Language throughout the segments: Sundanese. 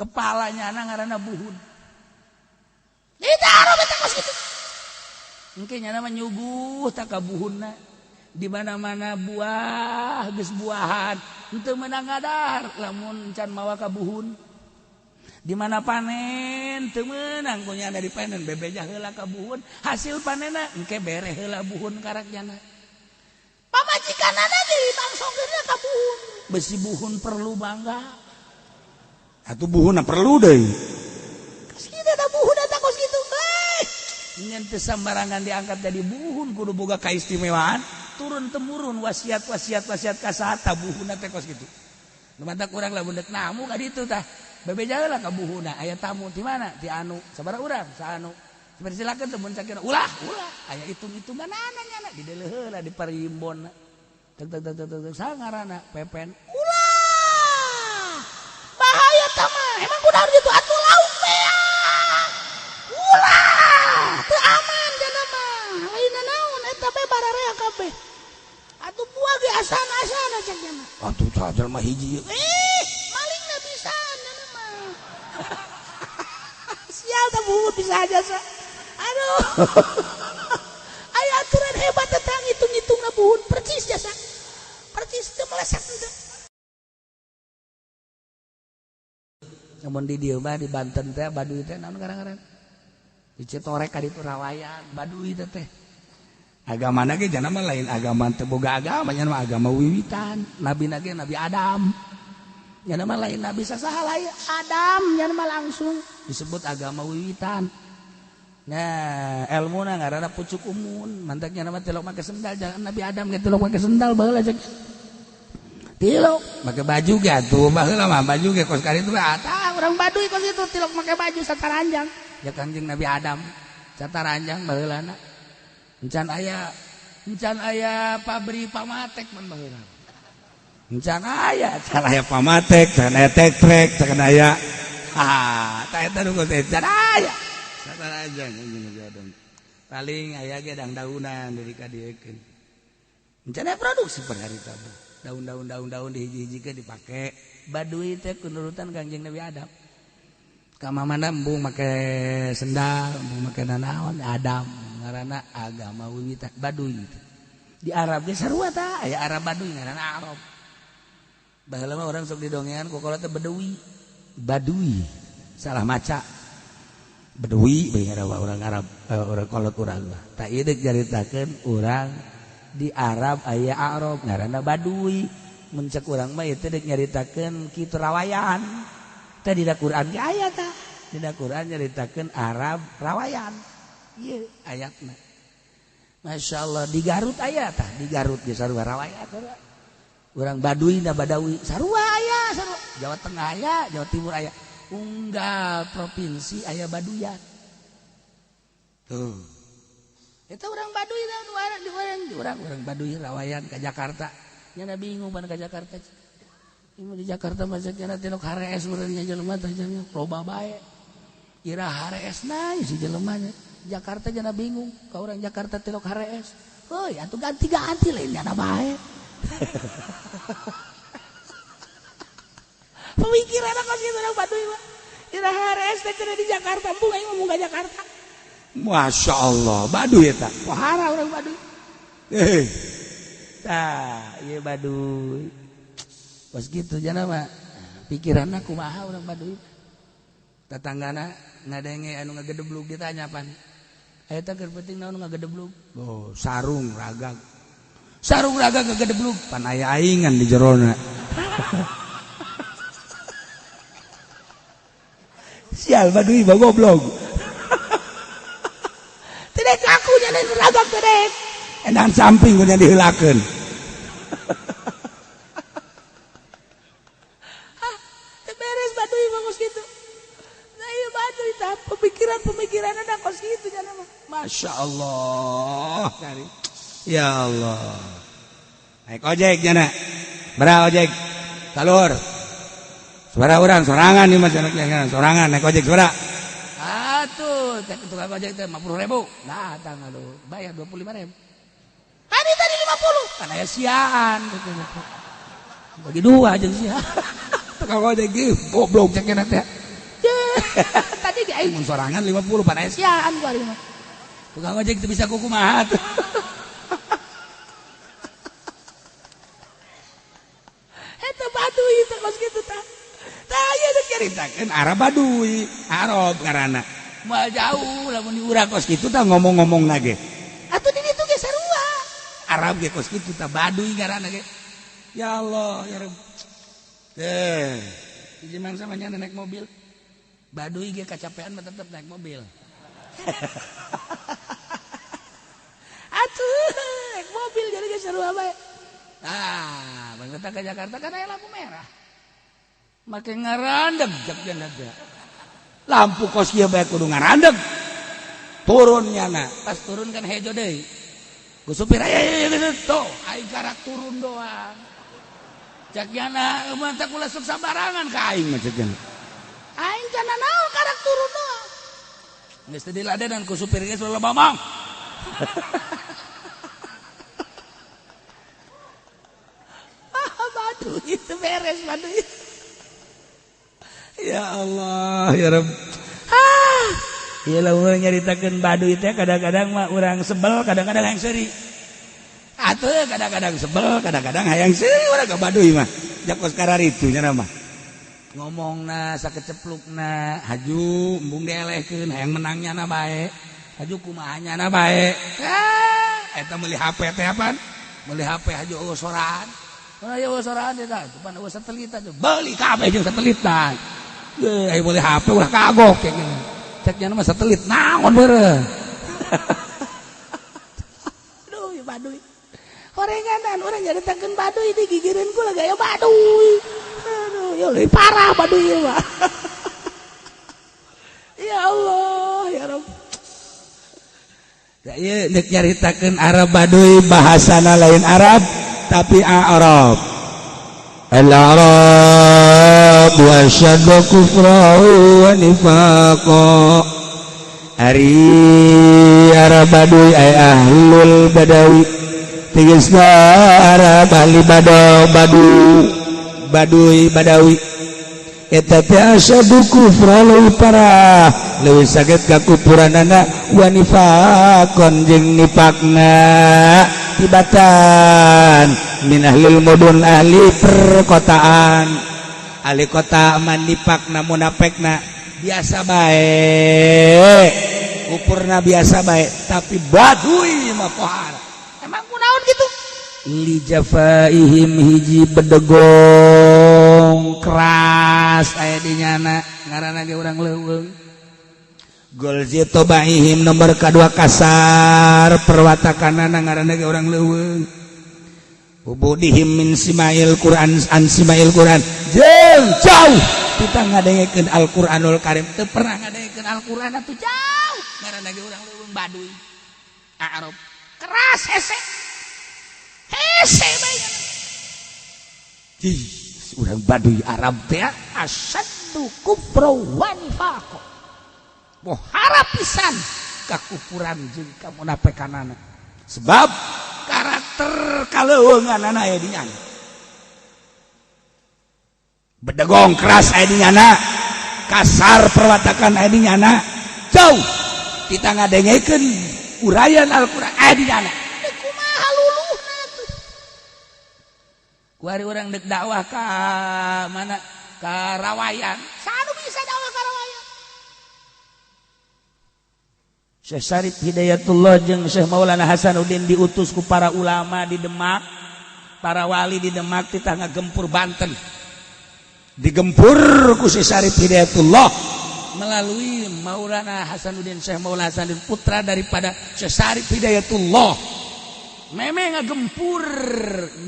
kepalanya ngaranna buhun. Ditaruh eta kos kitu. Engke nya nama nyuguh tak ka buhunna. Di mana-mana buah geus buahan henteu meunang ngadar lamun can mawa ka buhun. Di mana panen teu meunang kunya dari panen bebeja heula ka buhun, hasil panenna engke bere heula buhun karakjana. Pamajikanana deui bangsongkeunna ka buhun. Besi buhun perlu bangga. Atuh buhunna perlu deui. Kos kitu da buhun eta kos kitu. Ngan teu sambarangan diangkat jadi buhun kudu boga kaistimewaan. Turun temurun wasiat kasata buhuna teh kos kitu. Nu mantap urang lamun deuk namu ka ditu tah. Bebeja heula ka buhuna, aya tamu di mana? Di anu, sabaraha urang? Sa anu. Silakeun teh mun sakira ulah. Aya hitung-hitungan nya di deuleu heula di parimbon. Teg saha ngaranna? Pepen. Ulah. Bahaya tah mah. Emang kunaon gitu atuh lauk teh. Ulah. Teu aman cenah mah. Lain naon eta bae bararea kabeh. Atuh buah ge asana-asana cenah mah. Atuh tah jelema hiji. Malingna bisa cenah mah. Sial tah buhut bisa aja sa. Aduh. Aya aturan hebat tentang hitung-hitungna buhun percis jasa. Percis teu meleset teh. Namun di dieu mah di Banten teh Baduy teh naon ngaran-ngaran? Di Citorek ka ditu Rawayan Baduy teh. Agamana ge jana mah lain agama teu boga agama nya mah agama wiwitan. Nabina ge Nabi Adam. Nya mah lain nabi sasaha lain Adam nya mah langsung disebut agama wiwitan. Nah, ilmuna ngaranna pucuk umun, mantaknya nama tilok make sendal jangan Nabi Adam ge tilok make sendal baheula cek. Tilok make baju ge atuh baheula mah baju ge kos kali itu tah urang Baduy kos itu tilok make baju sataranjang. Ya Kangjeng Nabi Adam sataranjang baheulana. Encan aya pabrik pamatek man baheula. Encan aya pamatek, can aya tek-trek, can aya tah eta nu geus encan aya. Sataranjang Nabi Adam. Paling aya ge dang-daunan deui ka diekeun. Encan aya produksi per hari tabu. Daun-daun dihiji-hijikeun dipake. Baduy teh kunurutan Kangjeng Nabi Adam. Ka mamana embung make sendal, embung make nanaon Adam. Ngaranna agama wiwitan Baduy. Di Arab ge sarua tah, aya Arab Baduy ngaranna Arab. Baheula mah urang sok didongean ku kalau teh Bedawi. Baduy. Salah maca. Bedawi bae ngaranna urang Arab, urang kolot urang mah. Tah ieu deuk jaritakeun urang di Arab aya Arab ngaranna Baduy. Mun ceuk urang mah ieu teh deuk nyaritakeun kitu Rawayan. Teh dina Quran ge aya tah. Dina Quran nyaritakeun Arab Rawayan. Ieu ayatna. Masyaallah di Garut aya tah, di Garut ge sarua Rawayan. Urang Baduy da Badawi sarua aya, sarua. Jawa Tengah aya, Jawa Timur aya. Unggal provinsi aya Baduyan. Tuh. Eta urang Baduy da urang Baduy Rawayan ka Jakarta. Nya bingung pan ka Jakarta. Ieu di Jakarta mah cenah tilok harees urang nya jelema teh nya loba bae. Ira hareesna si jelema nya. Jakarta cenah bingung ka urang Jakarta tilok harees. Heuy atuh ganti-ganti lain nya bae. Pemikiran kos kitu urang Baduy mah. Ira harees teh cenah di Jakarta, embung aing ngomong ka Jakarta. Masyaallah, Baduy eta. Pohara urang Baduy. Tah, ieu Baduy. Pas gitu jana mah pikiranna kumaha urang Baduy. Tetanggana ngadenge anu ngagedeblug ditanyapan. Eta keur penting naon ngagedeblug? Oh, sarung ragag. Sarung ragag ngagedeblug, pan aya aingan di jerona. Sial Baduy mah goblok. Tidak aku nya ragag teh. Endang samping kudu diheulakeun. Beres Baduy mah kos kitu. Nah ieu Baduy tah pemikiran ada kos kitu nya mah. Masyaallah. Ya Allah. Naik ojek jana. Bera ojek. Talur. Suara urang sorangan ieu mah cenah sorangan naik ojek suara. Atuh, tukang ojek teh 50.000. Datang aduh, bayar 25.000. Hari tadi 50. Kan aya siaan gitu. Bagi dua aja sia. Tukang ojek ge goblok cenah teh. Tadi di aing mun sorangan 50 pada esian ku ari mah. Tukang ojek teu bisa kukumaha tuh. Eta Baduy teh kos kitu tah. Tah ieu teh caritakeun Arab Baduy, Arab ngaranna. Moal jauh lamun di urang kos kitu tah ngomong-ngomongna ge. Atuh di ditu ge sarua. Arab ge kos kitu tah Baduy ngaranna ge. Ya Allah, ya Rabb. Hiji mangsa mah nya naik mobil. Baduy ge kacapean mah tetep naik mobil. Atuh naik mobil jadi ge sarua bae. Ah, bangsa ke Jakarta kan aya lampu merah. Make ngarandeg jak jandaga. Lampu kos ieu bae kudu ngarandeg. Turun nyana, pas turun kan hejo deui. Ku supir aya tuh, aing karak turun doang. Jak nyana mah tak kula sok sabarangan ka aing mah cek nyana. Aing cenah naon karak turun doang. Geus teu diladenan ku supir geus lo mamang. Baduy itu beres Baduy. Ya Allah, ya Rabb. Iyalah urang nyaritakeun Baduy teh kadang-kadang mah urang sebel, kadang-kadang hayang seuri. Atuh kadang-kadang sebel, kadang-kadang hayang seuri urang ka Baduy mah. Jakos kararitu nya mah. Ngomongna sakeceplukna, haju embung dielehkeun, hayang menangnya na bae. Haju kumahanya na bae. Eta meuli HP teh apaan? Meuli HP haju eueuh soran. Aya soran eta, cuman eueuh satelit aja. Beli kabeh jeung satelit tah. Aya meuli HP ulah kagok kayak gini. Cek nya mah satelit naon beureum. Aduh, ya Baduy. Horenganan urang nyaritakeun Baduy digigireun kula gaya Baduy. Aduh, ya leuwih parah Baduy ieu mah. Ya Allah, ya Rabb. Da ieu neuk nyaritakeun Arab Baduy bahasana lain Arab tapi Arab. Al-Arab wa syaddu kufrahu wa nifaqo. Ari Arab Baduy ay ahlul Badawi. Tegasna Arab ahli Baduy Badawi. Eta teh asyaddu kufrahu parah. Leuwih saged kakupuranana wa nifaqon jeung nifaqna. Tibatan min ahlil mudun ahli perkotaan. Ahli kota man nifaqna munafekna biasa bae. Upurna biasa bae tapi Baduy mah pohara. Emang kunaon gitu? Li jafaihim hiji bedegong keras aya di nyana ngaranna ge urang leuweung. Golzi tobaihim nomor kedua kasar perwatakanana ngaranna ge urang leuweung. Ubudihim min simail Quran an simail Quran jeung jauh kita ngadengekeun Al-Qur'anul Karim teu pernah ngadengekeun Al-Qur'an atuh jauh ngaranna ge urang leuweung Baduy Arab keras hese bae. Urang Baduy Arab teh asyaddu kufra wa nifaq. Mohara pisan kakufuran jeung kamunafekanana. Sebab karakter kaleuweunganana aya di nyana. Bedegong keras aya di nyana. Kasar perwatakan aya di nyana. Jauh kita ngadengekeun urayan Al-Qur'an aya di nyana. Kumaha luluhna tuh. Kuari urang deuk dakwah ka mana? Ka Rawayan. Sanu bisa dakwah ka Rawayan? Syekh Syarif Hidayatullah jeung Syekh Maulana Hasanuddin diutus ku para ulama di Demak, para wali di Demak titah ngagempur Banten. Digempur ku Syekh Syarif Hidayatullah melalui Maulana Hasanuddin, Syekh Maulana Hasanuddin putra daripada Syekh Syarif Hidayatullah. Meme ngagempur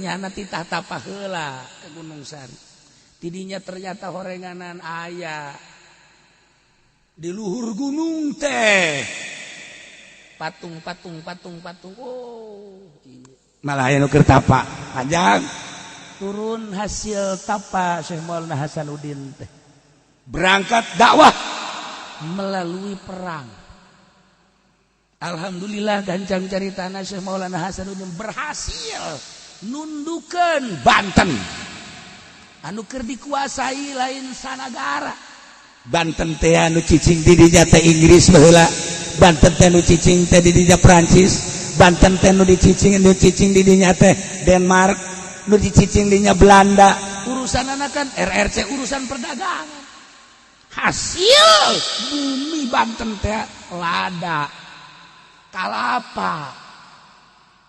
nyana titah tapah heula ke Gunung Sari. Tidinya ternyata horenganan aya di luhur gunung teh. Patung. Oh, malah aya nu keur tapa panjang. Turun hasil tapa Syekh Maulana Hasanuddin teh. Berangkat dakwah melalui perang. Alhamdulillah gancang caritana Syekh Maulana Hasanuddin berhasil nundukeun Banten. Anu keur dikuasai lain sanagara. Banten teh anu cicing di dinya teh Inggris baheula, Banten teh nu cicing teh di dinya Prancis, Banten teh nu cicing di dinya teh Denmark, nu dicicing di dinya Belanda. Urusan anak kan RRC urusan perdagangan. Hasil bumi Banten teh lada kalapa.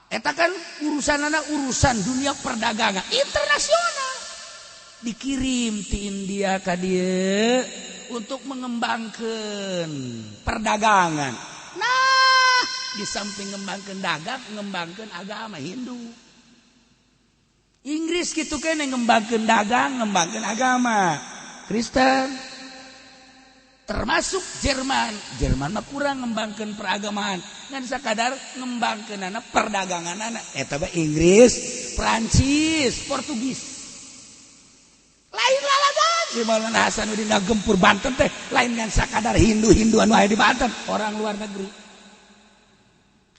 Eta kan urusan anak urusan dunia perdagangan internasional. Dikirim ti India ka dieu untuk mengembangkan perdagangan. Nah, di samping mengembangkan dagang, mengembangkan agama Hindu. Inggris gitu kan mengembangkan dagang, mengembangkan agama Kristen. Termasuk Jerman. Jerman mah kurang mengembangkan peragamaan. Ngan sakadar mengembangkan anak perdagangan anak. Eta mah Inggris, Prancis, Portugis. Lain lalagan si Maulana Hasanuddin gempur Banten teh lain dengan sakadar Hindu anu aya di Banten, orang luar negeri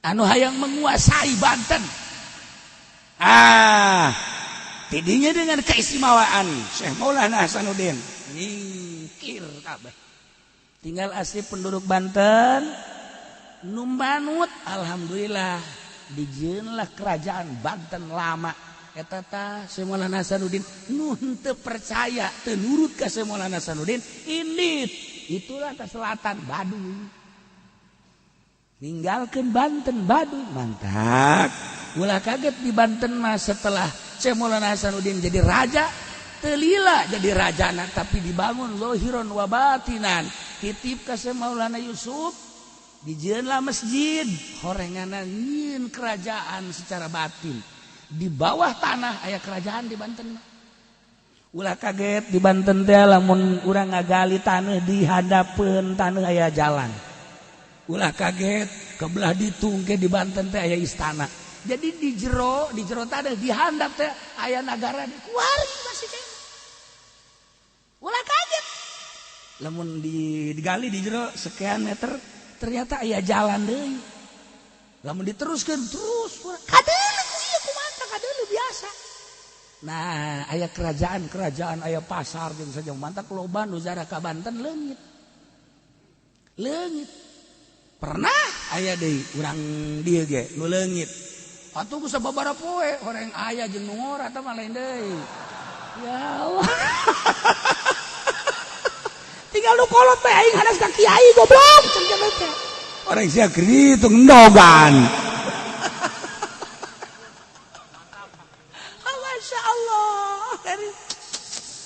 anu hayang menguasai Banten. Tidinya dengan keistimewaan Syekh Maulana Hasanuddin nyingkir kabeh. Tinggal asli penduduk Banten numbanut alhamdulillah dijieunlah kerajaan Banten lama. Eta tah Syekh Maulana Hasanuddin nu henteu percaya teu nurut ka Syekh Maulana Hasanuddin indit itulah ke selatan Baduy ninggalkeun Banten Baduy mantap. Ulah kaget di Banten mah setelah Syekh Maulana Hasanuddin jadi raja teu lila jadi rajana tapi dibangun zahiron wa batinan titip ka Syekh Maulana Yusuf dijieunlah masjid horenganan nyieun kerajaan secara batin. Di bawah tanah aya kerajaan di Banten. Ulah kaget di Banten teh lamun urang ngagali tanah di hadapeun tanah aya jalan. Ulah kaget kebelah ditung ke di Banten teh aya istana. Jadi di jero tanah di handap teh aya nagara di kuari masih teh. Ulah kaget. Lamun digali di jero sekian meter ternyata aya jalan deui. Lamun diteruskeun terus kadeuleuh biasa. Nah, aya kerajaan aya pasar jeung saja mantap loba nu zara ka Banten leungit. Pernah aya deui urang dieu ge nu leungit. Atuh ku sababaraha poe horeng aya jeung nu ngora tah mah lain deui. Ya Allah. Tinggal nu kolot teh aing hadas ka kiai goblok cenah cenah teh. Orang sia kitu ndogan.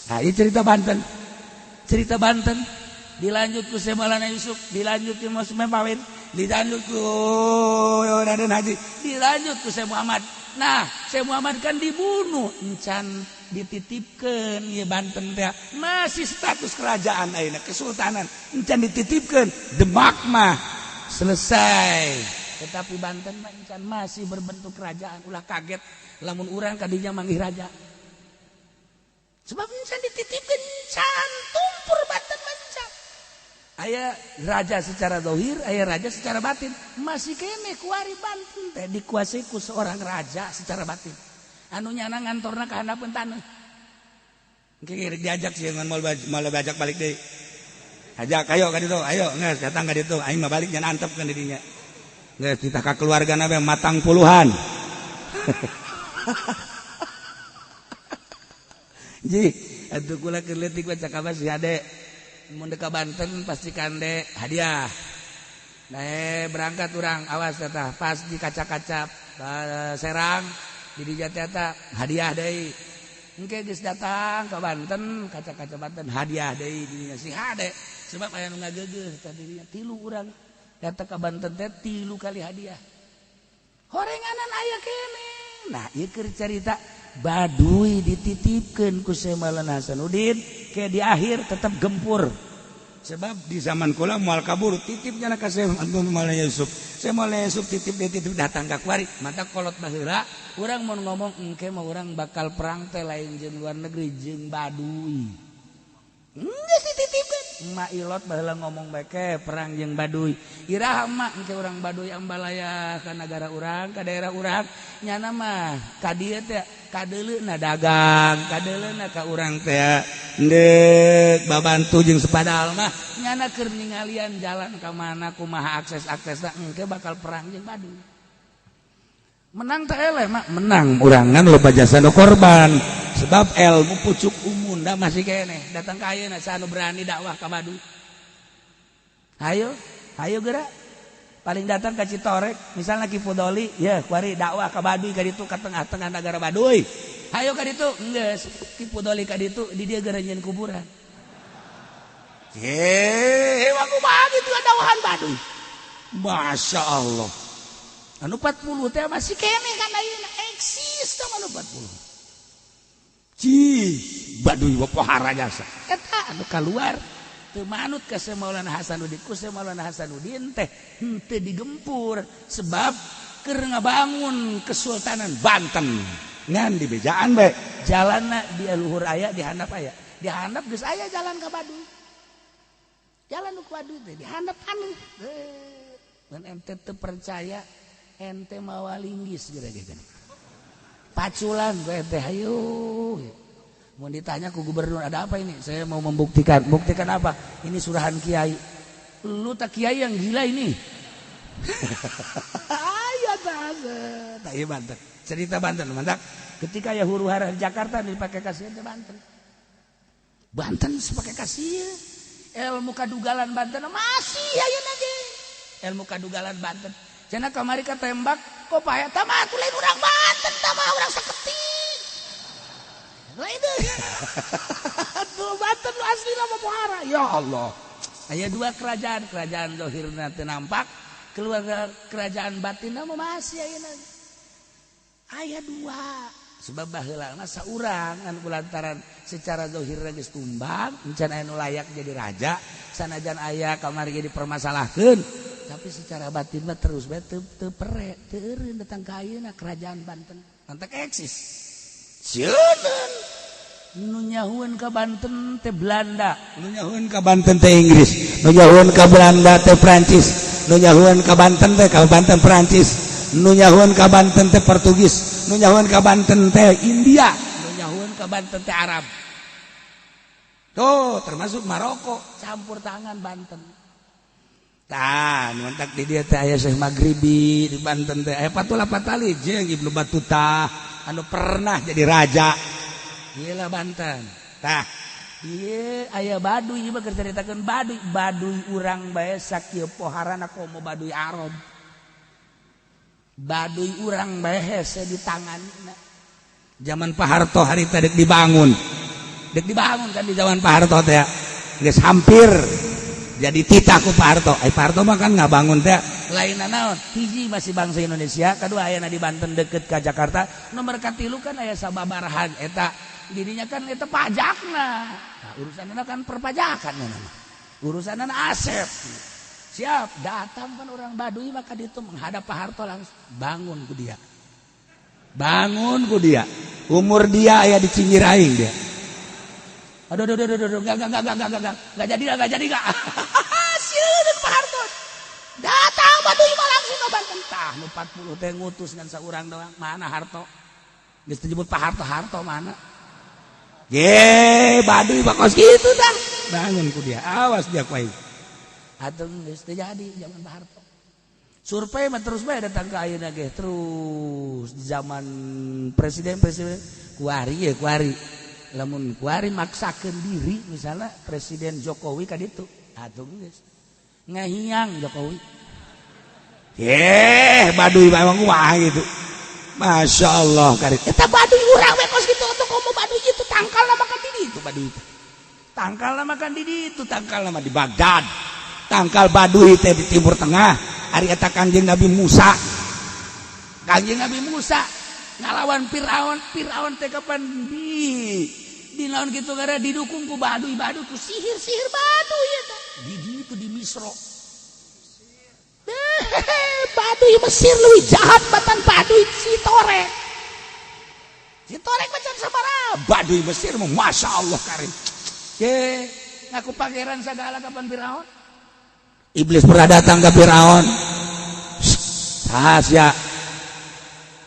Nah, ini cerita Banten dilanjut ku Syekh Maulana Yusuf, dilanjut ku Mas Mempawin, dilanjut ku Raden Haji, dilanjut ku Syekh Muhammad. Nah, Syekh Muhammad kan dibunuh, encan dititipkeun ieu Banten teh masih status kerajaan ayeuna kesultanan, encan dititipkeun Demak mah selesai. Tetapi Banten mah encan masih berbentuk kerajaan. Ulah kaget lamun urang kadinya manggih raja. Sebab encan dititipkeun encan tumpur Banten encan. Aya raja secara zahir, aya raja secara batin. Masih kene kuari Banten teh dikuasai ku seorang raja secara batin. Anu nyana ngantorna ka handapeun taneuh. Engke diajak sih ngan mau bajak balik deui. Ajak ayo ka ditu, ayo geus datang ka ditu, aing mah balik nyan antepkeun di dinya. Geus kita ka keluargana we matang puluhan. Ji, atuh kula keur leutik baca kabar si Ade. Mun ka Banten pastikan de hadiah. Nah, berangkat urang awas eta pas di kaca-kaca Serang di dieu eta hadiah deui. Engke geus datang ka Banten, kaca-kaca Banten hadiah deui di si Ade. Sebab aya nu ngageugeuh tadi dinya 3 urang datang ka Banten teh 3 kali hadiah. Horenganan aya kene. Nah, ieu keur carita Baduy dititipkeun ku Syekh Maulana Hasanuddin ke di akhir tetap gempur. Sebab di zaman kula moal kabur titipnya ka Syekh Maulana Yusuf. Syekh Maulana Yusuf titip datang ka kuari. Mata kolot baheula urang mun ngomong engke mah urang bakal perang teh lain jeung luar negeri jeung Baduy. Geus dititipkeun Mailot baheula ngomong beke perang jeung Baduy. Iraha mah engke urang Baduy ambalaya ka negara urang, ka daerah urang, nyana mah ka dieu teh kadeuleuna dagang, kadeuleuna ka urang teh ndek babantu jeung sepadal mah nyana keur ningalian jalan ka mana kumaha akses-aksesna engke bakal perang jeung Baduy. Menang teh eleh mah menang urang ngan loba jasa nu korban sebab ilmu pucuk umun da masih keneh datang ka ayeuna sanu berani dakwah ka Baduy. Hayo geura paling datang ka Citorek misalnya Ki Fudoli ya kuari dakwah ka Baduy ka ditu ka tengah-tengah negara Baduy. Hayo ka ditu geus Ki Fudoli ka ditu di dieu geura nyeun kuburan. Wah kumaha gitu dakwahan Baduy. Masya Allah. Anu 40 teh masih kene kan ayeuna eksis teh anu 40. Baduy pohara jasa. Eta anu kaluar teu manut ka Maulana Hasanuddin ku Maulana Hasanuddin teh henteu digempur sebab keur ngabangun Kesultanan Banten. Ngan di bejaan bae jalanna di luhur aya di handap aya. Di handap geus aya jalan ka Baduy. Jalan nu ka Baduy teh di handap anu. Dan ente teu percaya ente mawa linggis gitu. Paculan gue teh ayo. Mau ditanya ku gubernur ada apa ini? Saya mau membuktikan. Buktikan apa? Ini surahan kiai. Lu tak kiai yang gila ini. Ayo tak iya Banten. Cerita Banten mantak. Ketika ya huru hara di Jakarta dipakai kasihan ke Banten. Banten sepakai kasihan. Ilmu kadugalan Banten masih ayo nanti. Ilmu kadugalan Banten. Cenah kamari ka tembak kok paya tama atuh lain urang Banten tama urang Saketi. Lain deui. Atuh Banten lu asli mah pohara. Ya Allah. Aya dua kerajaan zahirna teu nampak, keluarga kerajaan batinna mah masih ayeuna. Aya dua. Sebab baheula mah saurang anu kulantaran secara zahir geus tumbang, encan aya nu layak jadi raja, sanajan aya kamari jadi permasalahkeun. Tapi secara batin mah terus bae teu pere teu eureun datang ka ayeuna kerajaan Banten mantak eksis. Sieun nu nyahueun ka Banten teh Belanda, nu nyahueun ka Banten teh Inggris, nu nyahueun ka Belanda teh Prancis, nu nyahueun ka Banten teh ka Banten Prancis, nu nyahueun ka Banten teh Portugis, nu nyahueun ka Banten teh India, nu nyahueun ka Banten teh Arab. Tuh termasuk Maroko campur tangan Banten. Tah, mantak di dia teh aya Syekh Maghribi di Banten teh aya Patula Patali jeung Ibnu Battuta anu pernah jadi raja. Gila Banten. Tah, ieu aya Baduy ieu mah keur caritakeun Baduy urang bae sakieu poharana komo Baduy Arab. Baduy urang bae hese di tanganna. Zaman Pak Harto harita dek dibangun. Dek dibangun kan di zaman Pak Harto teh geus hampir jadi titah ku Pak Harto. Pak Harto mah kan ngabangun teh lain naon hiji masih bangsa Indonesia, kedua aya di Banten deket ka Jakarta, nomor katilu kan aya sababarahan eta dirinya kan eta pajakna. Nah, urusanna kan perpajakan namanya. Urusanna aset. Siap datang kan orang Baduy maka ditu menghadap Pak Harto langsung bangun ku dia. Bangun ku dia. Umur dia aya di Cingiraing dia. Aduh, enggak jadi. Sieun Pak Harto. Datang Baduy mah langsung ke Banten tah nu 40 teh ngutus ngan saurang doang. Mana Harto? Geus disebut Pak Harto mana? Baduy bakos kitu tah. Bangun ku dia. Awas dia kuai. Atuh geus teu jadi zaman Pak Harto. Survei mah terus bae datang ke ayeuna ge terus di zaman presiden kuari. Lamun kuari maksakeun diri misalnya Presiden Jokowi ka ditu atuh geus ngahiang Jokowi. Baduy memang wah gitu. Masya Allah karit. Eta Baduy urang we kos kitu atuh komo Baduy itu tangkalna makan di ditu Baduy teh. Tangkalna makan di ditu, tangkalna mah di Baghdad. Tangkal Baduy teh di Timur Tengah. Ari eta Kangjeng Nabi Musa. Kangjeng Nabi Musa ngalawan Firaun teh kapan di naon kitu gara didukung ku Baduy ku sihir Baduy eta. Di ditu di Misra. Baduy Mesir leuwih jahat batan Baduy Citorek. Citorek macam sabaraha? Baduy Mesir mah masyaallah karim. ngaku pangeran sagala kapan Firaun. Iblis pernah datang ke Firaun. Saha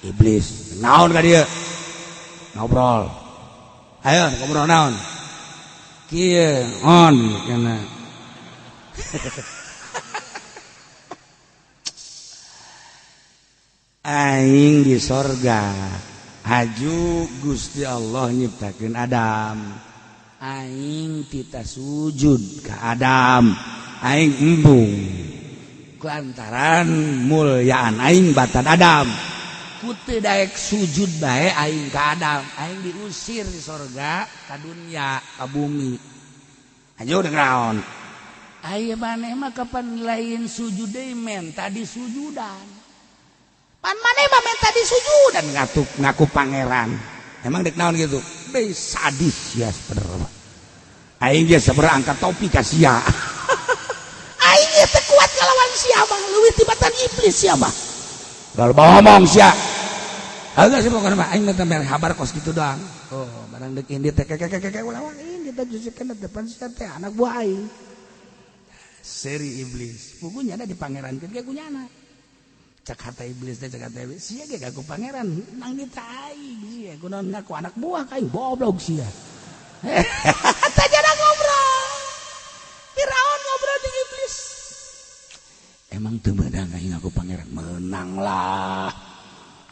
Iblis. Naon ka dieu? Ngobrol. Ayo ngobrol naon? Kieu on kana. Aing di sorga haju Gusti Allah nyiptakeun Adam. Aing tita sujud ke Adam. Aing embung kulantaran mulyaan aing batan Adam. Ku teu daek sujud bae aing ka Adam. Aing diusir di sorga ka dunya ka bumi. Haju deung naon? Aya maneh mah kapan lain sujud deui menta disujudan. Pan maneh mah menta disujudan ngaku pangeran. Emang dek naon gitu? Be sadis ya sebenarnya. Aing ge sabaraha angkat topi ka sia. Aing teh kuat ngalawan sia mah, leuwih tibatan iblis sia mah. Kalau ngomong sia. Agak sih pokoknya mah aing teh mere kabar kos gitu doang. Oh, barang dek indi teh kek ulah indi teh jusikeun depan sia teh anak buah aing. Seri iblis. Pugunya ada di pangerankeun ge kunyana. Cak hata iblis teh cak hata iblis sia ge gaku pangeran nang kita aing sia kunaon ngaku anak buah ka aing goblok sia. Tajana ngobrol. Firaun ngobrol dengan iblis. Emang teu meunang aing ngaku pangeran menang lah.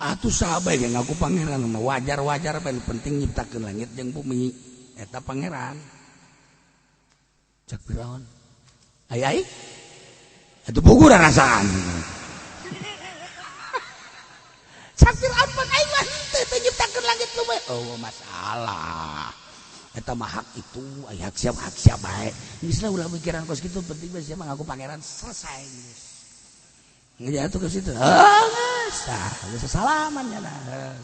Atuh sahabat ge ngaku pangeran mah wajar-wajar bae penting nyiptakeun langit jeung bumi eta pangeran. Cak Firaun. Ai atuh puguh rasaan. Cak Firaun pun aing mah teu nyiptakeun langit bumi. Oh masalah. Eta mah hak itu, hak siap bae. Misalnya ulah pikiran kos gitu penting bae siapa ngaku pangeran selesai. Ngejatuh ke situ. Geus salaman nya nah.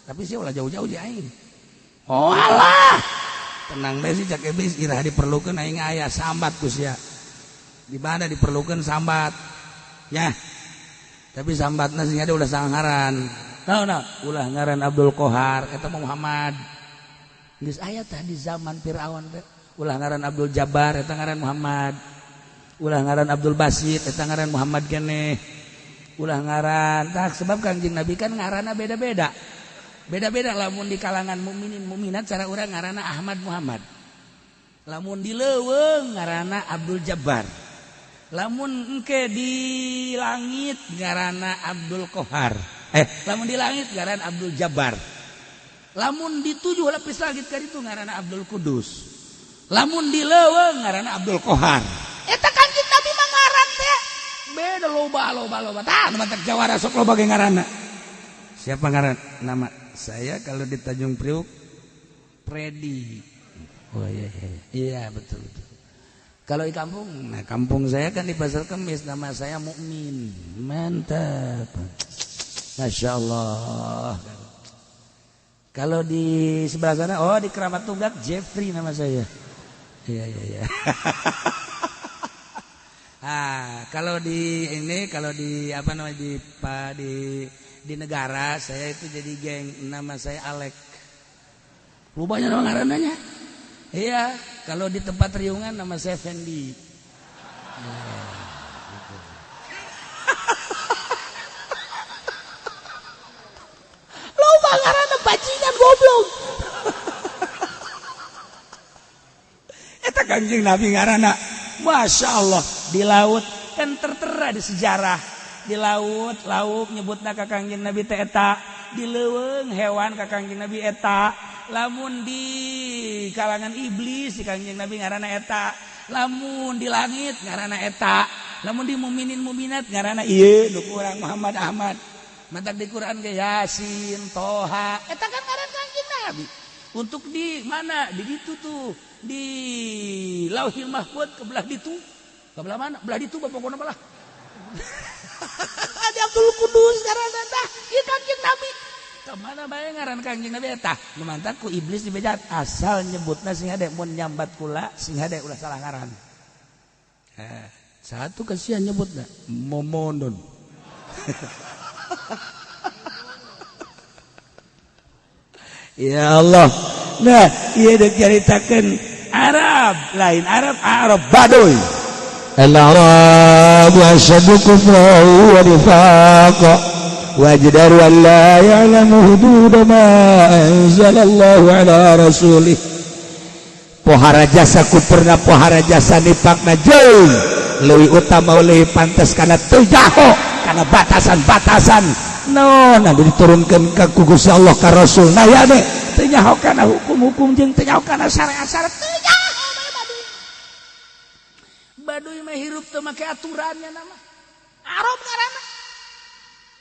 Tapi sih ulah jauh-jauh di aing. Oh alah. Tenang bae sih cak iblis irah diperlukeun aing aya sambat ku sia. Di mana diperlukeun sambat. Ya. Tapi sambatna sing ada ulah sangaran. Naon ulah ngaran Abdul Qahar eta Muhammad. Geus aya tah di zaman Firaun teh. Ulah ngaran Abdul Jabbar eta ngaran Muhammad. Ulah ngaran Abdul Basit eta ngaran Muhammad keneh. Ulah ngaran tah sebab Kangjeng Nabi kan ngaranna beda-beda. Beda-beda lamun di kalangan mukminin mukminat cara urang ngaranna Ahmad Muhammad. Lamun di leuweung ngaranna Abdul Jabbar. Lamun engke di langit ngaranna Abdul Qahar. Lamun di langit ngaran Abdul Jabbar. Lamun di 7 lapis langit ka ditu ngaranna Abdul Qudus. Lamun di leuweung ngaranna Abdul Qahar. Eta Kangjeng Nabi mah ngaran teh beda loba. Tah nu mantak jawara sok loba ge ngaranna. Siapa ngaran? Nama saya kalau di Tanjung Priuk Predi. Oh iya. Iya betul. Kalau di kampung, nah kampung saya kan di Pasar Kemis, nama saya Mukmin. Mantap. Masya Allah. Kalau di sebelah sana, di Keramat Tunggak Jeffrey nama saya. Iya. Kalau di apa namanya di negara saya itu jadi geng, nama saya Alek. Rupanya nama ngarananya. Iya, kalau di tempat riungan nama saya Fendi. Gitu. Lo ngaranna bajingan goblok. Eta Kangjeng Nabi ngaranna, Masya Allah, di laut kan tertera di sejarah. Di laut nyebutna ka Kangjeng Nabi teh eta, di leuweung hewan ka Kangjeng Nabi eta. Lamun di kalangan iblis di Kangjeng Nabi ngaranna eta, lamun di langit ngaranna eta, lamun di mukminin mukminat ngaranna ieu nu urang Muhammad Ahmad. Matak di Quran ge Yasin, Toha, eta kan ngaran Kangjeng Nabi. Untuk di mana? Di ditu tuh, di Lauhil Mahfuz kebelah ditu. Kebelah mana? Belah ditu pokona belah. Di Abdul Qudus ngaranna tah, ieu Kangjeng Nabi. Kemana bae ngaran Kangjeng Nabi eta? Nu mantak ku iblis dibejat asal nyebutna sing hade mun nyambat kula sing hade ulah salah ngaran. Satu kasihan nyebutna Momondon. Ya Allah. Nah, ieu deuk caritakeun arah Arab lain Arab Baduy الأعراب أشد كفرا ونفاقا وأجدر أن لا يعلم حدود ما أنزل الله على رسوله pohara jasa kuperna pohara jasa nifakna jeung leuwih utama leuwih pantes kana teu jaho kana batasan-batasan naon anu diturunkeun ka Gusti Allah ka Rasulna ya teh teu nyaho kana hukum-hukum jeung teu nyaho kana syariat-syariat teu nyaho Baduy mah hirup teu make aturannya nama Arab ngaranna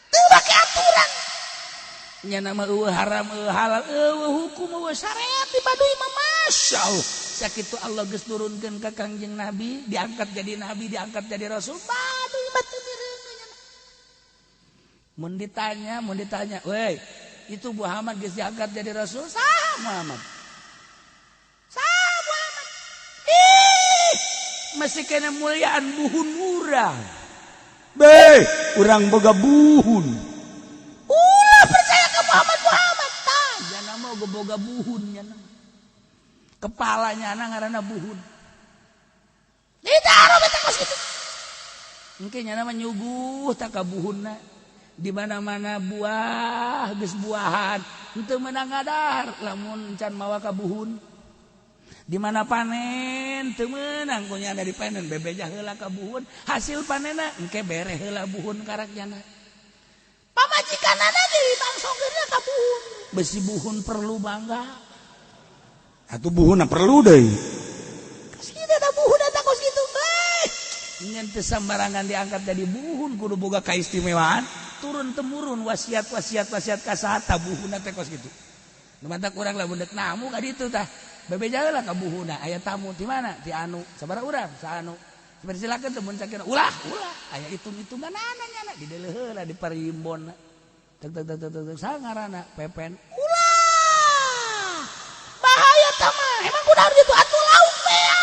teu make aturan nya nama eueuh haram eueuh halal eueuh hukum eueuh syariat di Baduy mah masyaallah sakitu Allah geus turunkeun ka Kangjeng Nabi diangkat jadi nabi diangkat jadi rasul Baduy mah teu mireung mun ditanya weh itu Muhammad geus diangkat jadi rasul saha Muhammad masih kena muliaan buhun urang urang boga buhun ulah percaya ke Muhammad tah jangan mau boga buhun nya kepalanya ngaranna buhun itu Arab eta kos kitu engke nya nama nyuguh tak ka buhunna di mana-mana buah geus buahan henteu meunang ngadahar lamun can mawa ka buhun di mana panen teu meunang kunya dari panen bebeja heula ka buhun hasil panenna engke bere heula buhun karakjana pamajikanana deui bangsongkeunna ka buhun besi buhun perlu bangga atuh buhunna perlu deui geus kitu da buhun eta kos kitu ngan teu sambarangan diangkat jadi buhun kudu boga kaistimewaan turun temurun wasiat ka saha buhunna teh kos kitu nu mantap urang lamun deuk namu ka ditu tah bebeja heula ka buhuna aya tamu di mana ti anu sabaraha urang sa anu persilakeun teh mun sakeuna ulah aya hitung-hitungan nya di deuleu heula di parimbon teg saha ngaranna pepen ulah bahaya tah mah emang kudu harus itu atuh lauk bea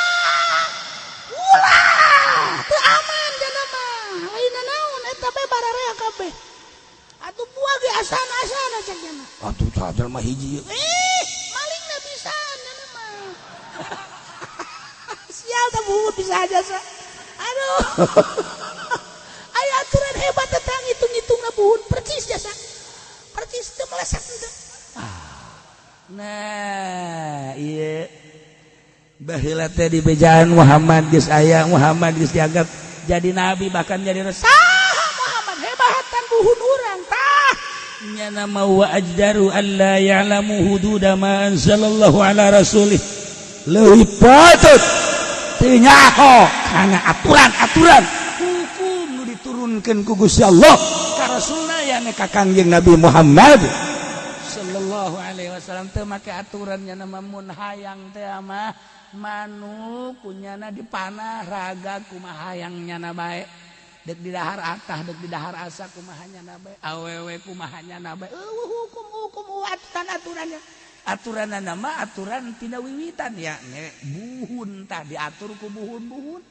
ulah teu aman cenah mah lain naon eta bae bararea kabeh atuh buah ge asana cek cenah atuh sajal mah hiji malingna bisa sial tak buhun bisa aja sa aduh aya aturan hebat tentang hitung-hitung na buhun percis jasa percis teu meleset teu nah iya baheula teh di bejaan Muhammad geus aya Muhammad geus dianggap jadi nabi bahkan jadi rasul Muhammad hebatan buhun urang tah nya nama wa ajdaru alla ya'lamu hududa ma anzalallahu ala rasulih leuwih patut teu nyaho kana aturan-aturan hukum nu diturunkeun ku Gusti Allah ka Rasulna yane ka Kangjeng Nabi Muhammad sallallahu alaihi wasallam teu make aturan nya nama mun hayang teh mah manuk kunyana dipanah raga kumaha hayangnya bae dek di dahar atah dek di dahar asa kumahanya bae awewe kumahanya bae hukum aturan-aturannya aturan nama aturan tina wiwitan ya buhun tah diatur ku buhun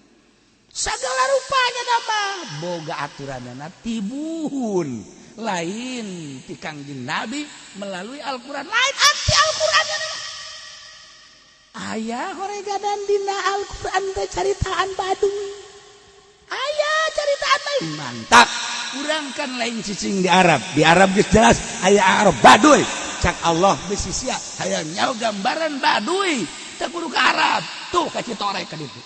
segala rupanya nama boga aturanna ti buhun lain ti Kangjeng Nabi melalui Al-Qur'an lain anti Al-Qur'an aya horeganan dina Al-Qur'an teh caritaan Baduy aya caritaan lain mantap urang kan lain cicing di Arab geus jelas aya Arab Baduy cak Allah bisi sia hayang nyaho gambaran Baduy teu kudu ka Arab tuh ka Citorek ka ditu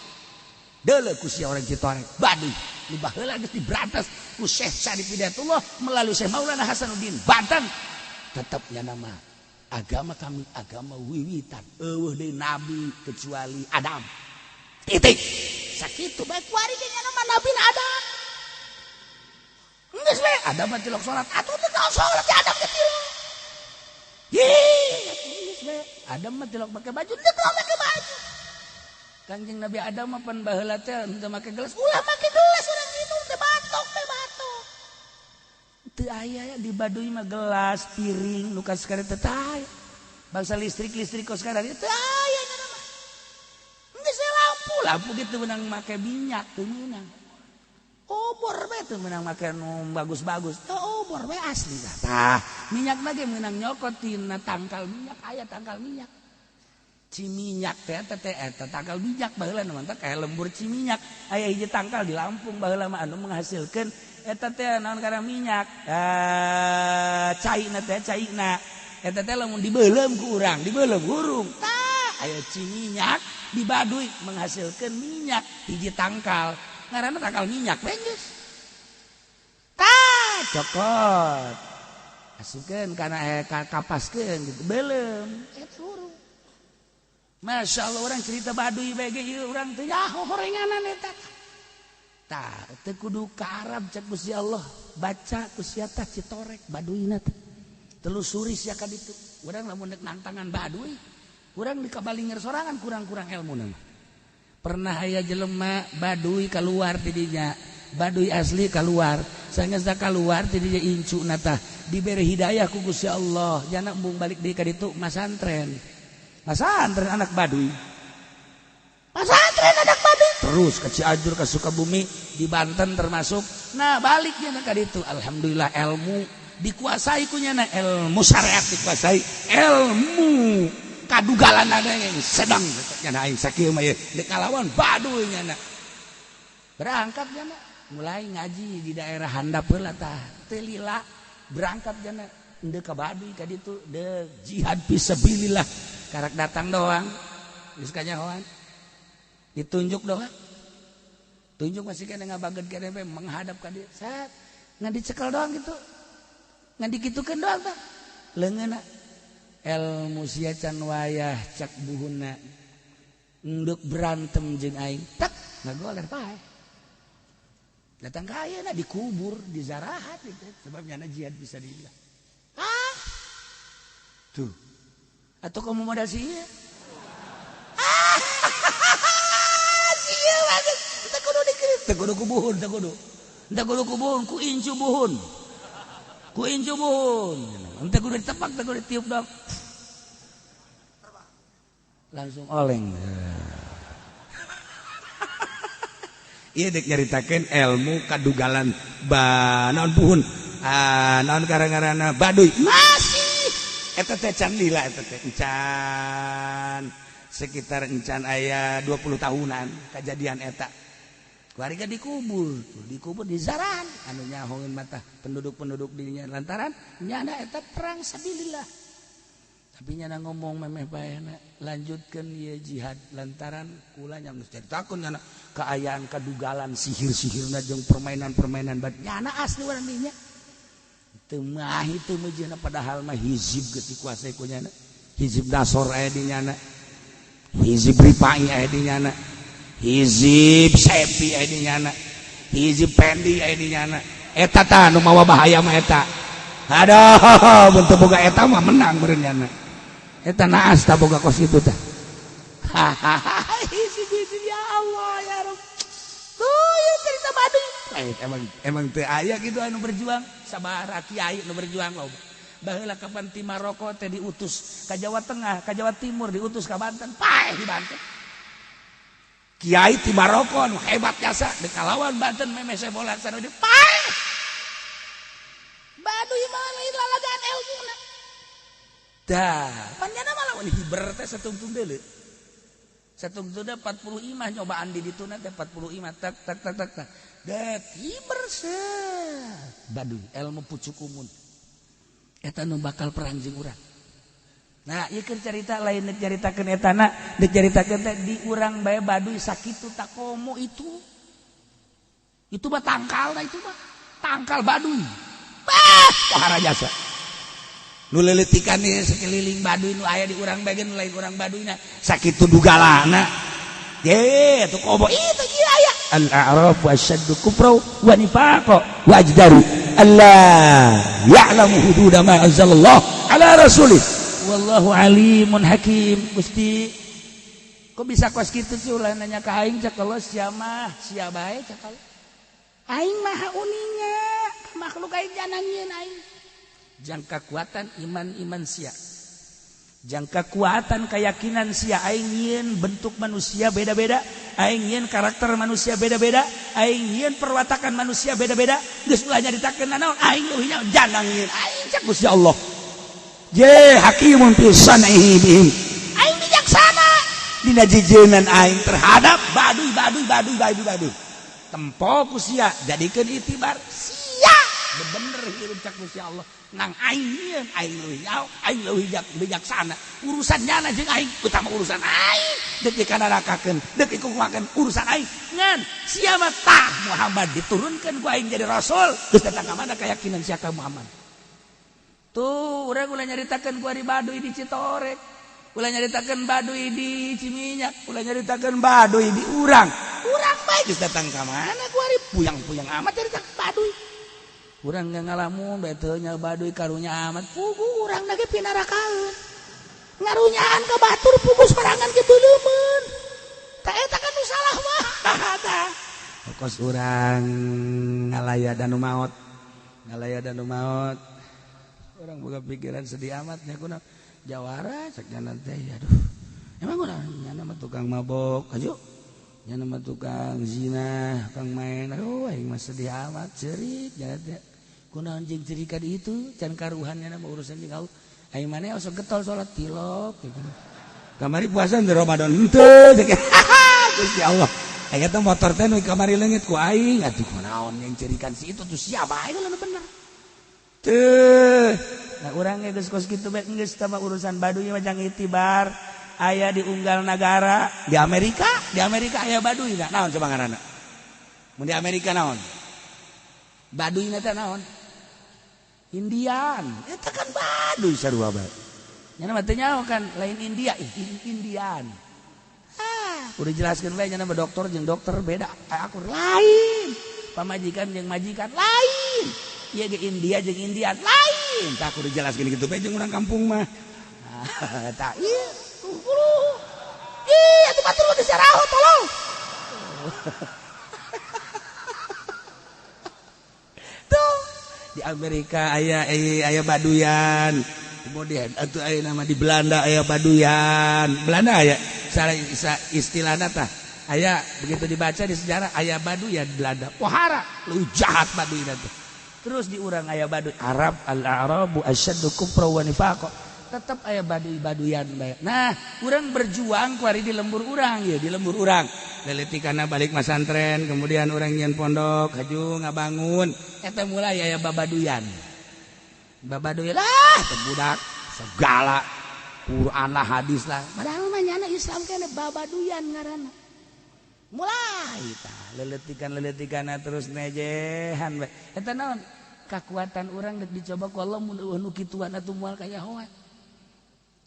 deuleu ku sia orang Citorek Baduy nu baheula geus diberantas ku Syekh Syarif Hidayatullah melalui Syekh Maulana Hasanuddin Banten tetepnya nama agama kami agama wiwitan eueuh deui nabi kecuali Adam titik sakitu bae kuari ge nama nabi Adam geus we Adam mah tilok salat atuh teu salat Adam teh tilok Adam mah tilok pakai baju, dia tilok pakai baju. Kangjeng Nabi Adam mah pan baheula teh henteu make gelas, ulah make gelas urang minum teh batok. Teu aya ya di Baduy mah gelas, piring, nu kaskare teh aya. Bangsa listrik kos kada teu aya nya mah. Geus lampu gitu meunang make minyak teu meunang. Obor we teu meunang make nu bagus-bagus. Teu obor we asli tah. Minyak mah ge meunang nyokot tina tangkal minyak, aya tangkal minyak. Ciminyak tangkal minyak baheula mantap kayak lembur Ciminyak aya hiji tangkal di Lampung baheula mah anu menghasilkeun eta teh naon kana minyak caina eta teh lamun dibeulem ku urang dibeulem hurung tah aya Ciminyak di Baduy menghasilkeun minyak hiji tangkal ngaranna tangkal minyak we geus tah cokot asupkeun kana kapaskeun gitu beulem eta hurung. Masya Allah orang cerita Baduy bege ieu urang teh nyaho horenganan eta. Tah teu kudu ka Arab cek Gusti Allah, baca ku sia tah Citorek Baduyna teh. Telusuri sia ka ditu. Urang lamun dek nantangan Baduy, urang di kabalinger sorangan kurang-kurang ilmuna mah. Pernah aya jelema Baduy keluar ti dinya, Baduy asli keluar, saenggeusna keluar ti dinya incuna tah dibere hidayah ku Gusti Allah, jana embung balik deui ka ditu masantren. Pesantren anak Baduy. Pesantren anak Baduy. Terus ke Cianjur ke Sukabumi di Banten termasuk. Nah baliknya ka ditu. Alhamdulillah ilmu dikuasai kunyana ilmu syariat dikuasai. Ilmu kadugalan ada yang sedang nya aing sakieu mah di kalawan Baduy nya. Berangkat nya mulai ngaji di daerah handap heula tah. Teu lila berangkat nya endeu ka Baduy ka ditu de jihad fisabilillah. Karak datang doang, geus kanyahoan, ditunjuk doang, tunjuk masih kena ngabaget kena menghadap ka dia, saat ngan dicekel doang gitu, ngan dikitukeun doang tah, leungeunna ilmu sia can wayah cak buhuna, enduk berantem jeung aing, tak ngagoler pae, datang ka ayeuna dikubur, dizarahat gitu, sebabnya jihad bisa dibilang, tuh. Atau kamu modal sia? Sia banget. Teu kudu dikirim, teu kudu kubuhun, teu kudu. Teu kudu kubuhun, ku incu buhun. Ku incu buhun. Teu kudu ditepak, teu kudu ditiup dong. Langsung oleng. Ieu dek nyaritakeun ilmu kadugalan naon buhun. Naon gara-garana Baduy. Masih eta teh can lila eta teh encan sekitar encan aya 20 tahunan kejadian eta keluarga dikubur di zaran anu nyahoeun mata penduduk-penduduk dinya lantaran nyana eta perang sabilillah tapi nyana ngomong memeh baeuna lanjutkeun ieu jihad lantaran kula nya geus caritakeun nyana kaayaan kadugalan sihir-sihirna jeung permainan-permainan bat nyana asli urang dinya temah itu mujina padahal mah hizib geus dikuasai ku nyana hizib Nasor aya di nyana hizib Ripai aya di nyana hizib Sepi aya di nyana hizib Pendi aya di nyana eta tah nu mawa bahaya mah eta aduh mun teu boga eta mah menang beureun nyana eta naas tah boga kos kitu tah hizib ya Allah ya Rabb tuh ya cerita Baduy emang teu aya gitu anu berjuang sabaraha kiai anu berjuang loba baheula kapan ti Maroko teh diutus ka Jawa Tengah ka Jawa Timur diutus ka Banten paeh di Banten kiai ti Maroko anu hebat jasa di kalawan Banten memeh sebolan sana di paeh Baduy mah lain lalagaan ilmuna dah panjana malah wani hiber teh satungtung deuleu satungtungna 40 imah nyobaan di dituna teh 40 imah tak dat hiber Baduy ilmu pucukumun eta nu bakal perang jeung urang nah ieu keur carita lain deuk caritakeun etana deuk caritakeun teh di urang bae Baduy sakitu takomo itu mah tangkalna itu mah tangkal Baduy pohara jasa nu leuleutikkan ieu sakeliling Baduy nu aya di urang bae nu lain urang Baduyna sakitu dugalana ye atuh kobo itu kieu aya al-a'raf wa asyaddu kufra wa nifaqa wa ajdaru Allah ya'lamu hududa ma anzalallahu ala rasulih wallahu alimun hakim Gusti kok bisa kos kitu sih ulah nanya ka aing cak Allah sia mah sia bae cak Allah aing maha uninya makhluk aing janangieun aing jang kekuatan iman sia jang kekuatan keyakinan sia aing nyieun bentuk manusia beda-beda aing nyieun karakter manusia beda-beda aing nyieun perwatakan manusia beda-beda geus ulah nyaritakeun naon aing leuwihnya janang nyieun aing cak Gusti Allah je hakimun fi sanaihi bihim aing bijaksana dina jejeunnan aing terhadap baduy tempo ku sia jadikeun itibar sia bener hirup cak Gusti Allah nang aing aing leuwih bijaksana urusannya jeung aing utama urusan aing deuk dikanarakakeun deuk dikukuhakeun urusan aing ngan sia mah tah Muhammad diturunkeun ku aing jadi rasul geus datang ka mana keyakinan sia ka Muhammad tuh urang ulah nyaritakeun ku ari baduy di Citorek ulah nyaritakeun baduy di Ciminyak ulah nyaritakeun baduy di urang bae geus datang ka mana ku ari puyang-puyang amat cerita baduy urang ngalamun bae teu nya baduy karunya amat pugu urang na ge pinarakaeun ngarunyaan ka batur pugu sorangan kitu leumeun ta eta kan nu salah mah tah kos urang ngalayada nu maot urang boga pikiran sedih amat nya kuna jawara cek janan teh aduh emang urang nya nama tukang mabok ayo nya nama tukang zina tukang main aduh aing mah sedih amat ceurik jalan teh kunaon jeung ceurik ka ditu can karuhannya nama urusan jeung Allah aing mane osok getol salat tilok gitu kamari puasa di Ramadan henteu Gusti Allah aya teh motor teh nu kamari leungit ku aing atuh kunaon yang ceurikan si itu tuh sia bae nu bener teu nah urang ge geus kos kitu bae geus teh urusan baduy mah jang itibar aya di unggal negara di Amerika aya baduy naon coba ngaranna mun di Amerika naon baduy teh naon Indian eta kan baduy sarua bae nya mah teh nyaho kan lain India Indian udah jelaskeun bae nya mah dokter jeung dokter beda aku lain pamajikan jeung majikan lain ieu ge India jeung Indian lain tah aku udah jelaskeun kitu bae jeung urang kampung mah tah ieu atuh batur geus saraho tolong tuh di Amerika aya baduyan kemudian atuh aya nama di Belanda aya baduyan Belanda aya istilahna tah aya begitu dibaca di sejarah aya baduyan Belanda pohara lu jahat baduyna teh terus di urang aya baduy Arab al-Arabu asyaddu kufra wa nifaqa tetap aya baduyan bae nah urang berjuang ku ari di lembur urang ya di lembur urang leletikana balik masantren kemudian urang nyen pondok haju ngabangun eta mulai aya babaduyan lah budak segala Quran lah hadis lah padahal mah nyana Islam kana babaduyan ngaranna mulai tah leletikan terus nejehan bae eta naon kakuatan urang dek dicoba ku Allah mun nu kituan atuh moal kaya hoa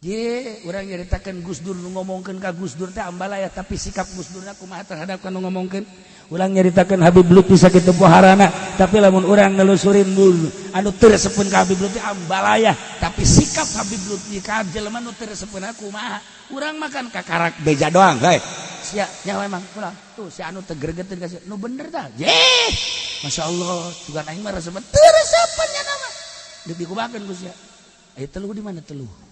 ye urang nyaritakeun Gus Dur nu ngomongkeun ka Gus Dur teh ambalaya tapi sikap Gus Durna kumaha terhadap kanu ngomongkeun ulang nyaritakeun Habib Lutfi sakitu poharana tapi lamun urang nelusurin dulu anu teu resepkeun ka Habib Lutfi ambalaya tapi sikap Habib Lutfi ka jelema nu teu resepkeun kumaha urang makan ka karak beja doang heuy sia nya memang ulah tuh si anu teu gregeteun ka sia nu bener tah ye masyaallah sugan aing mah resep teu resepkeun nya nama deuk dikumakeun ku sia aya teluh di mana teluh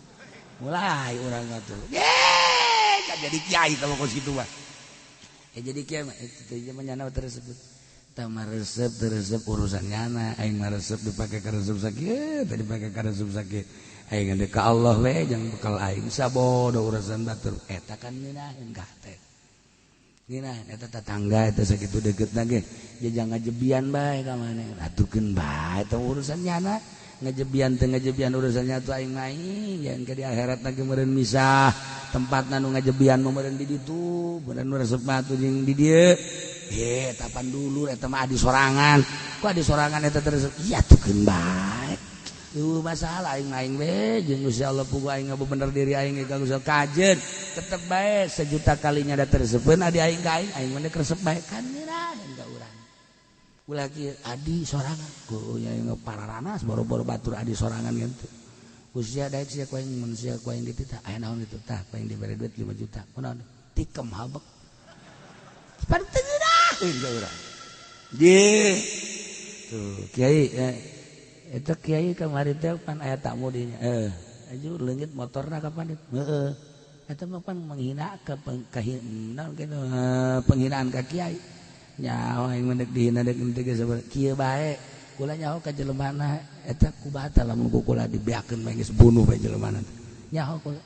mulai orang atuh kan jadi kiai kalau kos gitu mah jadi kiai mah itu zaman nyana tersebut tah mah resep urusan nyana aing mah resep dipake ka resep sakieu tadi dipake ka resep sakieu aing ngade ka Allah we jeung bekal aing sabodo urusan batur eta kan ngeunaheun ka teh ngeunaheun eta tetangga eta sakitu deukeutna ge jangan ngajebian bae ka maneh atukeun bae eta urusan nyana ngajebian urusannya tuh aing maing yang ke di akhirat lagi meureun misah tempatna nu ngajebian mah meureun di ditu meureun resep mah tuh jeung di dieu tapan dulu eta mah adi sorangan ku adi sorangan eta teresep iya tukeun bae ieu masalah aing we jeung Gusti Allah pugu aing bener diri aing ka Gusti kajeun tetep bae sejuta kalinya da teresepkeun adi aing ka aing mah resep bae kan niraheun ka urang lagi adi sorangan ku nya pararanas boro-boro batur adi sorangan gitu usia daek sia ku aing manusia ku aing ditu tah aya naon itu tah ku aing dibere duit 5 juta kunaon tikem habek panteunah ka urang ye tuh kiai eta kiai kamari teh pan aya tamu dinya aju leungit motorna kapan heueuh eta mah pan menghina ka penghinaan ka kiai nyaho aing mendek dihina dek teh geus kieu bae kula nyaho ka jelemana eta ku batal lamun ku kula dibeakeun bae geus bunuh bae jelemana nyaho kula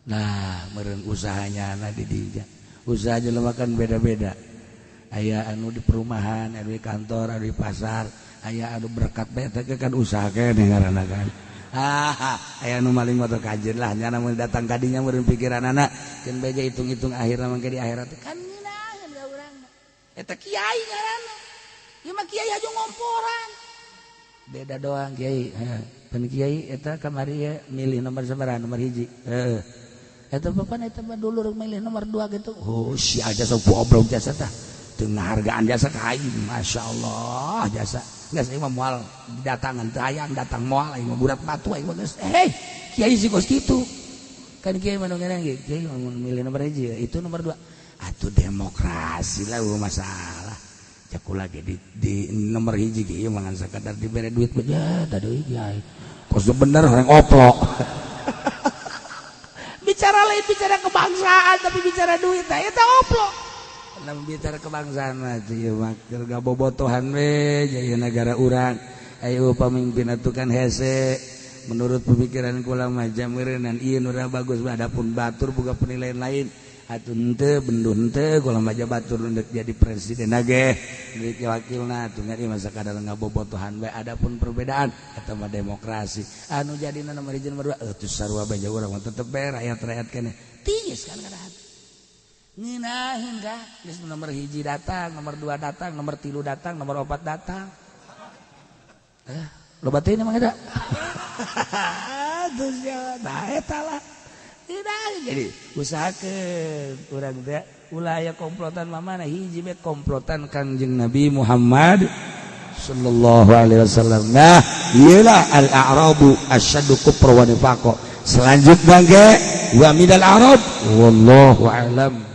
Nah meureun usahanya na di dieu usaha jelema kan beda-beda aya anu di perumahan anu di kantor anu di pasar aya anu berkat bae teh kan usaha keneh ngaranna kan aya anu maling motor kajen lah nya mun datang ka dinya meureun pikiranna keun beja hitung-hitung akhirna mangke di akhirat kan ngeunaheun ka urang eta kiai ngaranna ieu mah kiai aja ngomporan beda doang kiai pan kiai eta kamari ya milih nomor sabaraha nomor hiji eta bapak eta mah dulur milih nomor 2 gitu oh si aja sok goblok jasa tah teu ngahargaan jasa ka aing masyaallah jasa geus ieu mah moal datangan teu aya datang moal aing mah budak batu aing mah geus kiai si kos kitu kan kiai mah nu ngeunaheun ge kiai milih nomor hiji itu nomor 2 atuh demokrasi lah masalah caku lagi di nomor hiji ge ieu mangan sakadar dibere duit beja da deui kiai kos bener orang oplok bicara lain bicara kebangsaan tapi bicara duit eta oplok lamun bicara kebangsaan mah ieu mah keur gabobotohan we jadi negara urang ayo pamimpin atuh kan hese menurut pemikiran kula mah jameureun ieu nu bagus adapun batur boga penilaian lain atuh henteu benduh henteu kula mah batur nu jadi presiden ge jadi wakilna atuh nya ieu mah sakadar ngabobotohan we adapun perbedaan eta mah demokrasi anu jadina nomor 1 nomor 2 atuh sarua bae urang mah tetep bae rakyat-rakyat keneh tiis kan kada ngeunaheun ka geus nomor 1 datang nomor 2 datang nomor 3 datang nomor 4 datang loba teh mah ada terus ya nah eta lah jadi usahakeun urang teh ulah aya komplotan mamana hiji bae komplotan Kangjeng Nabi Muhammad sallallahu alaihi wasallam. Nah ielah al-a'rabu asyaddu kufra wa nifaqo selanjutnya ge wa minal a'rab wallahu a'lam.